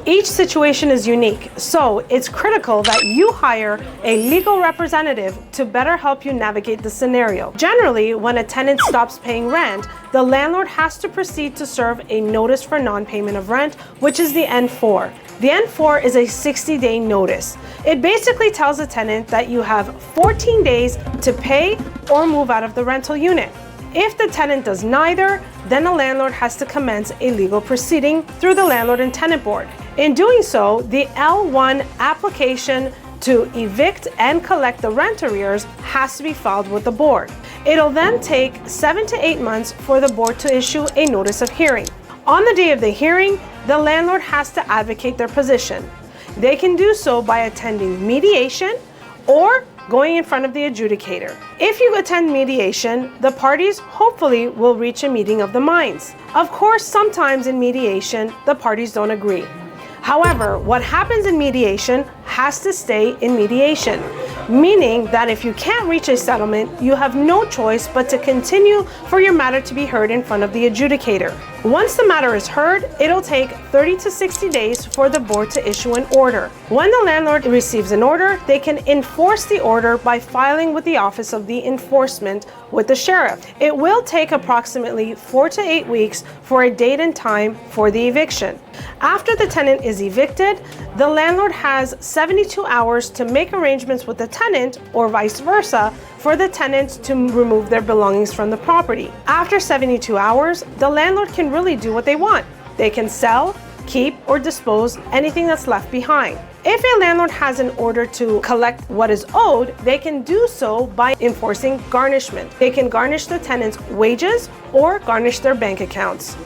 Each situation is unique, so it's critical that you hire a legal representative to better help you navigate the scenario. Generally, when a tenant stops paying rent, the landlord has to proceed to serve a notice for non-payment of rent, which is the N4. The N4 is a 60-day notice. It basically tells the tenant that you have 14 days to pay or move out of the rental unit. If the tenant does neither, then the landlord has to commence a legal proceeding through the Landlord and Tenant Board. In doing so, the L1 application to evict and collect the rent arrears has to be filed with the board. It'll then take 7 to 8 months for the board to issue a notice of hearing. On the day of the hearing, the landlord has to advocate their position. They can do so by attending mediation or going in front of the adjudicator. If you attend mediation, the parties hopefully will reach a meeting of the minds. Of course, sometimes in mediation, the parties don't agree. However, what happens in mediation has to stay in mediation, meaning that if you can't reach a settlement, you have no choice but to continue for your matter to be heard in front of the adjudicator. Once the matter is heard, it'll take 30 to 60 days for the board to issue an order. When the landlord receives an order, they can enforce the order by filing with the Office of the Enforcement with the sheriff. It will take approximately 4 to 8 weeks for a date and time for the eviction. After the tenant is evicted, the landlord has 72 hours to make arrangements with the tenant or vice versa for the tenants to remove their belongings from the property. After 72 hours, the landlord can really do what they want. They can sell, keep, or dispose anything that's left behind. If a landlord has an order to collect what is owed, they can do so by enforcing garnishment. They can garnish the tenant's wages or garnish their bank accounts.